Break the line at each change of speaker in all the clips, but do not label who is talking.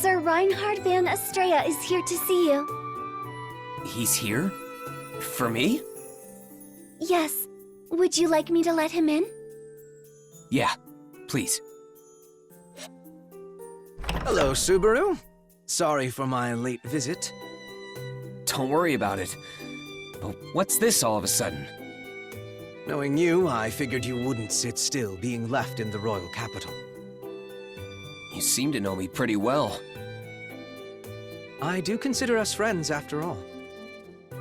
Sir Reinhard van Estrella is here to see you.
He's here? For me?
Yes. Would you like me to let him in?
Yeah, please.
Hello, Subaru. Sorry for my late visit.
Don't worry about it. But what's this all of a sudden?
Knowing you, I figured you wouldn't sit still being left in the royal capital.
You seem to know me pretty well.
I do consider us friends, after all.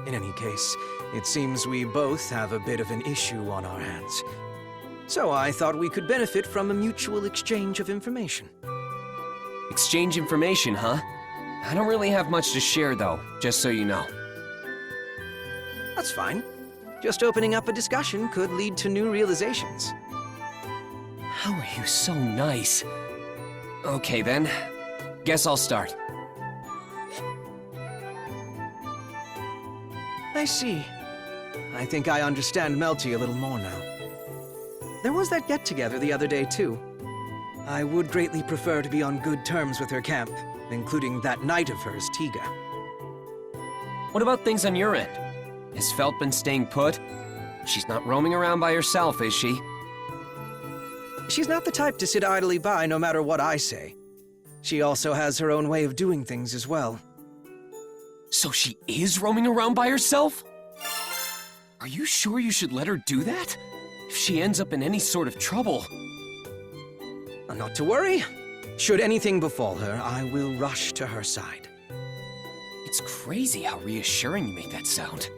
In any case, it seems we both have a bit of an issue on our hands. So I thought we could benefit from a mutual exchange of information.
Exchange information, huh? I don't really have much to share, though, just so you know.
That's fine. Just opening up a discussion could lead to new realizations.
How are you so nice? Okay, then. Guess I'll start.
I see. I think I understand Melty a little more now. There was that get-together the other day, too. I would greatly prefer to be on good terms with her camp, including that knight of hers, Tiga.
What about things on your end? Has Felt been staying put? She's not roaming around by herself, is she?
She's not the type to sit idly by no matter what I say. She also has her own way of doing things as well.
So she is roaming around by herself? Are you sure you should let her do that? If she ends up in any sort of trouble...
Not to worry. Should anything befall her, I will rush to her side.
It's crazy how reassuring you make that sound.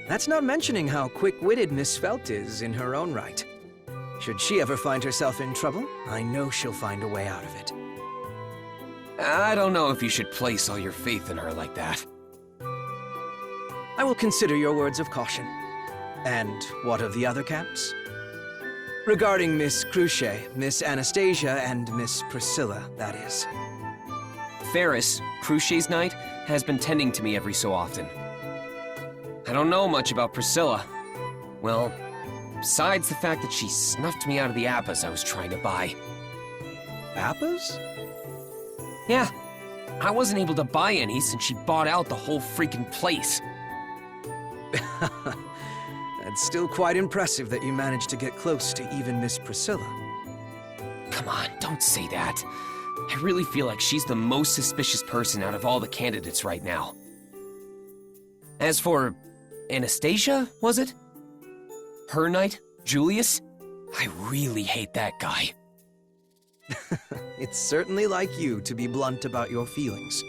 That's not mentioning how quick-witted Miss Felt is in her own right. Should she ever find herself in trouble, I know she'll find a way out of it.
I don't know if you should place all your faith in her like that.
I will consider your words of caution. And what of the other camps? Regarding Miss Cruce, Miss Anastasia, and Miss Priscilla, that is.
Ferris, Cruce's knight, has been tending to me every so often. I don't know much about Priscilla. Well, besides the fact that she snuffed me out of the appas I was trying to buy.
Appas?
Yeah, I wasn't able to buy any since she bought out the whole freaking place.
It's still quite impressive that you managed to get close to even Miss Priscilla.
Come on, don't say that. I really feel like she's the most suspicious person out of all the candidates right now. As for Anastasia, was it? Her knight, Julius? I really hate that guy.
It's certainly like you to be blunt about your feelings.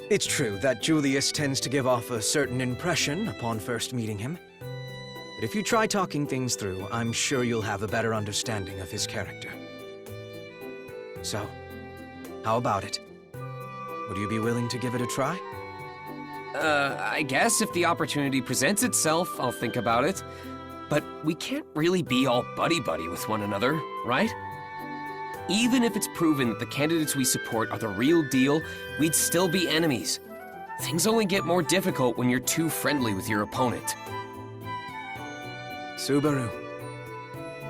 It's true that Julius tends to give off a certain impression upon first meeting him. But if you try talking things through, I'm sure you'll have a better understanding of his character. So, how about it? Would you be willing to give it a try?
I guess if the opportunity presents itself, I'll think about it. But we can't really be all buddy-buddy with one another, right? Even if it's proven that the candidates we support are the real deal, we'd still be enemies. Things only get more difficult when you're too friendly with your opponent.
Subaru.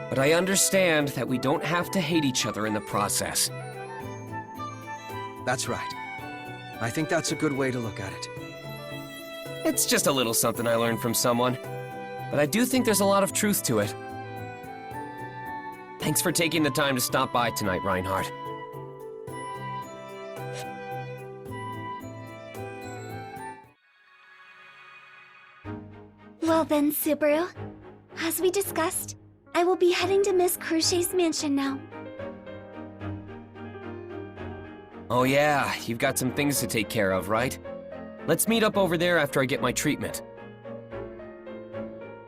But I understand that we don't have to hate each other in the process.
That's right. I think that's a good way to look at it.
It's just a little something I learned from someone. But I do think there's a lot of truth to it. Thanks for taking the time to stop by tonight, Reinhard.
Well then, Subaru. As we discussed, I will be heading to Miss Cruce's mansion now.
Oh yeah, you've got some things to take care of, right? Let's meet up over there after I get my treatment.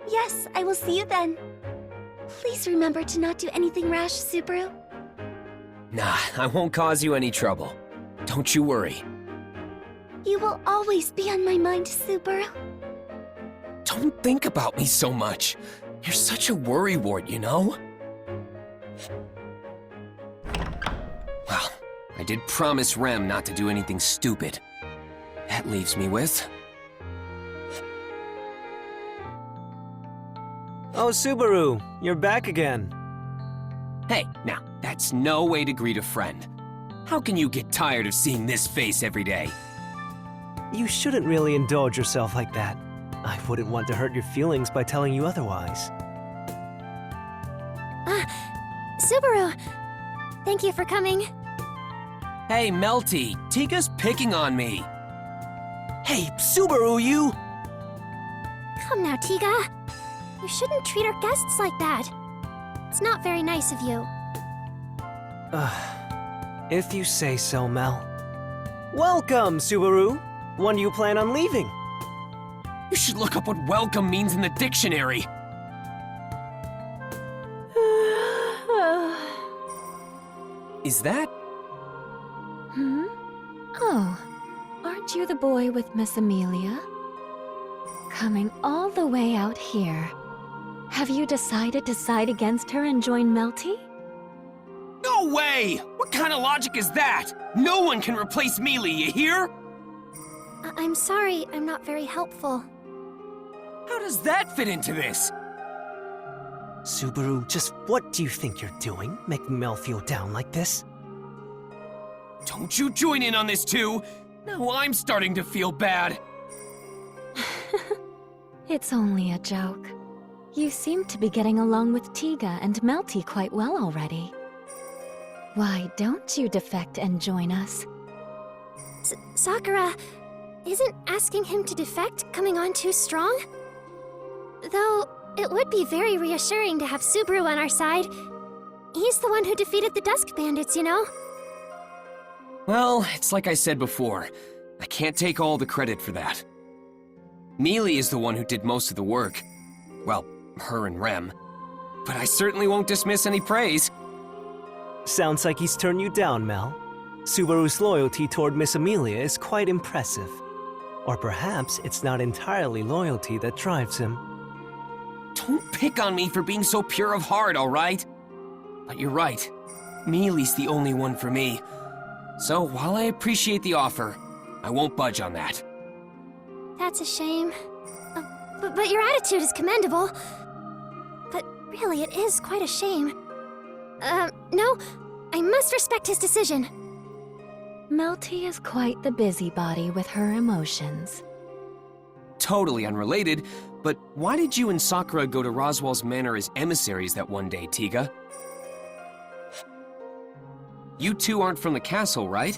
Yes, I will see you then. Please remember to not do anything rash, Subaru.
Nah, I won't cause you any trouble. Don't you worry.
You will always be on my mind, Subaru.
Don't think about me so much. You're such a worrywart, you know? Well, I did promise Rem not to do anything stupid. That leaves me with...
Oh, Subaru, you're back again.
Hey, now, that's no way to greet a friend. How can you get tired of seeing this face every day?
You shouldn't really indulge yourself like that. I wouldn't want to hurt your feelings by telling you otherwise.
Subaru! Thank you for coming.
Hey, Melty, Tiga's picking on me.
Hey, Subaru, you!
Come now, Tiga. You shouldn't treat our guests like that. It's not very nice of you.
If you say so, Mel. Welcome, Subaru! When do you plan on leaving?
You should look up what welcome means in the dictionary. Is that?
Oh, aren't you the boy with Miss Amelia? Coming all the way out here. Have you decided to side against her and join Melty?
No way! What kind of logic is that? No one can replace Mealy, you hear?
I'm sorry, I'm not very helpful.
How does that fit into this?
Subaru, just what do you think you're doing, making Mel feel down like this?
Don't you join in on this too? Now I'm starting to feel bad.
It's only a joke. You seem to be getting along with Tiga and Melty quite well already. Why don't you defect and join us?
Sakura, isn't asking him to defect coming on too strong? Though, it would be very reassuring to have Subaru on our side. He's the one who defeated the Dusk Bandits, you know?
Well, it's like I said before. I can't take all the credit for that. Mealy is the one who did most of the work. Well, her and Rem. But I certainly won't dismiss any praise.
Sounds like he's turned you down, Mel. Subaru's loyalty toward Miss Amelia is quite impressive. Or perhaps it's not entirely loyalty that drives him.
Don't pick on me for being so pure of heart, all right? But you're right. Mealy's the only one for me. So while I appreciate the offer, I won't budge on that.
That's a shame. But your attitude is commendable. But really, it is quite a shame. No, I must respect his decision.
Melty is quite the busybody with her emotions.
Totally unrelated, but why did you and Sakura go to Roswell's Manor as emissaries that one day, Tiga? You two aren't from the castle, right?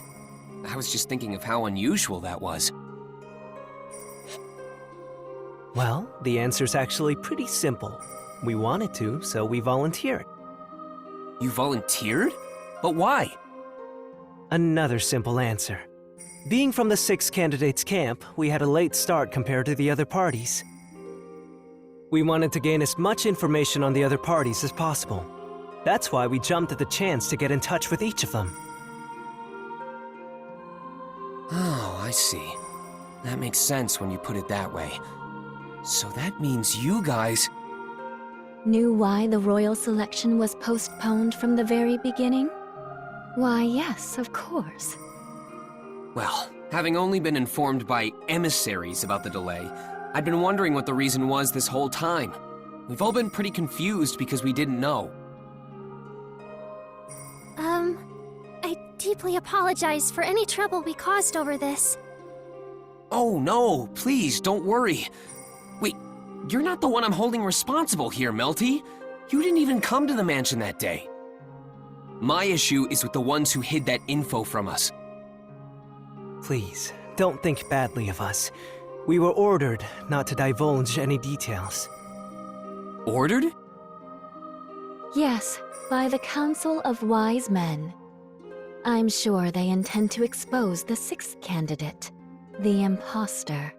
I was just thinking of how unusual that was.
Well, the answer's actually pretty simple. We wanted to, so we volunteered.
You volunteered? But why?
Another simple answer. Being from the 6 candidates camp, we had a late start compared to the other parties. We wanted to gain as much information on the other parties as possible. That's why we jumped at the chance to get in touch with each of them.
Oh, I see. That makes sense when you put it that way. So that means you guys...
Knew why the royal selection was postponed from the very beginning? Why, yes, of course.
Well, having only been informed by emissaries about the delay, I'd been wondering what the reason was this whole time. We've all been pretty confused because we didn't know.
I deeply apologize for any trouble we caused over this.
Oh no, please, don't worry. Wait, you're not the one I'm holding responsible here, Melty. You didn't even come to the mansion that day. My issue is with the ones who hid that info from us.
Please, don't think badly of us. We were ordered not to divulge any details.
Ordered?
Yes, by the Council of Wise Men. I'm sure they intend to expose the 6th candidate, the imposter.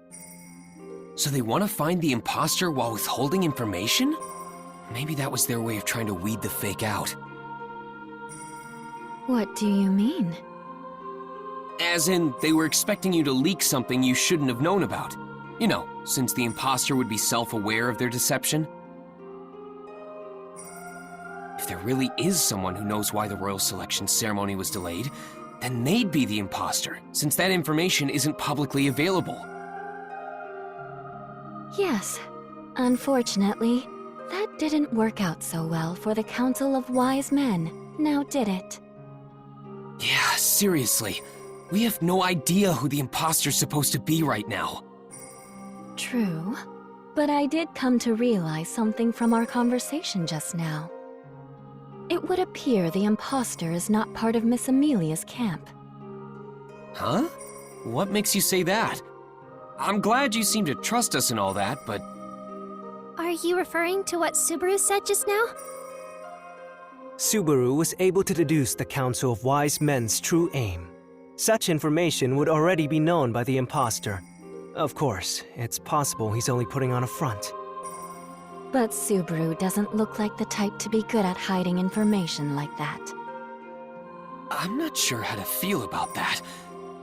So they want to find the imposter while withholding information? Maybe that was their way of trying to weed the fake out.
What do you mean?
As in, they were expecting you to leak something you shouldn't have known about. You know, since the imposter would be self-aware of their deception. If there really is someone who knows why the royal selection ceremony was delayed, then they'd be the imposter, since that information isn't publicly available.
Yes. Unfortunately, that didn't work out so well for the Council of Wise Men, now did it?
Yeah, seriously. We have no idea who the imposter's supposed to be right now.
True. But I did come to realize something from our conversation just now. It would appear the imposter is not part of Miss Amelia's camp.
Huh? What makes you say that? I'm glad you seem to trust us and all that, but...
Are you referring to what Subaru said just now?
Subaru was able to deduce the Council of Wise Men's true aim. Such information would already be known by the imposter. Of course, it's possible he's only putting on a front.
But Subaru doesn't look like the type to be good at hiding information like that.
I'm not sure how to feel about that.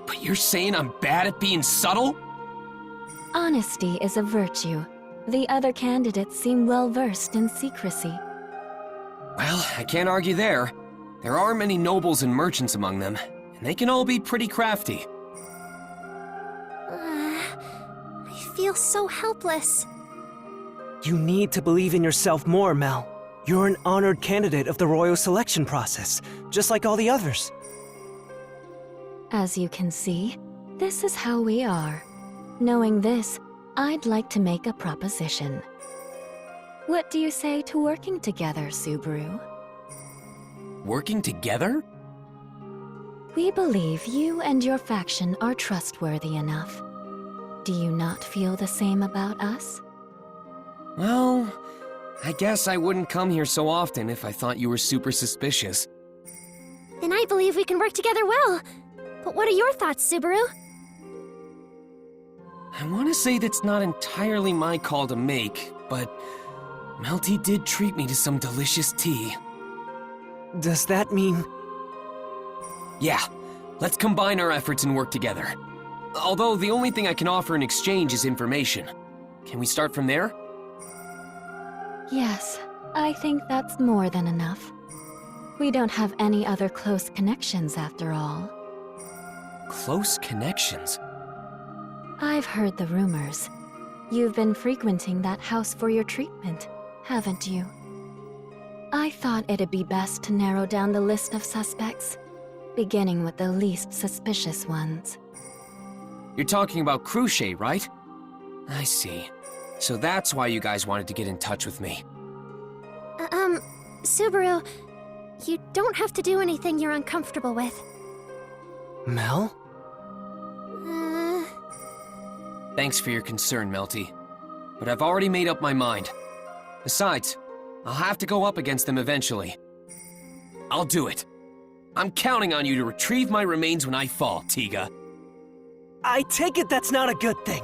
But you're saying I'm bad at being subtle?
Honesty is a virtue. The other candidates seem well-versed in secrecy.
Well, I can't argue there. There are many nobles and merchants among them, and they can all be pretty crafty.
I feel so helpless.
You need to believe in yourself more, Mel. You're an honored candidate of the royal selection process, just like all the others.
As you can see, this is how we are. Knowing this, I'd like to make a proposition. What do you say to working together, Subaru?
Working together?
We believe you and your faction are trustworthy enough. Do you not feel the same about us?
Well, I guess I wouldn't come here so often if I thought you were super suspicious.
Then I believe we can work together well. But what are your thoughts, Subaru?
I want to say that's not entirely my call to make, but Melty did treat me to some delicious tea.
Does that mean...
Yeah, let's combine our efforts and work together. Although the only thing I can offer in exchange is information. Can we start from there?
Yes, I think that's more than enough. We don't have any other close connections after all.
Close connections?
I've heard the rumors. You've been frequenting that house for your treatment, haven't you? I thought it'd be best to narrow down the list of suspects, beginning with the least suspicious ones.
You're talking about Cruchet, right? I see. So that's why you guys wanted to get in touch with me.
Subaru, you don't have to do anything you're uncomfortable with.
Mel?
Thanks for your concern, Melty. But I've already made up my mind. Besides, I'll have to go up against them eventually. I'll do it. I'm counting on you to retrieve my remains when I fall, Tiga.
I take it that's not a good thing.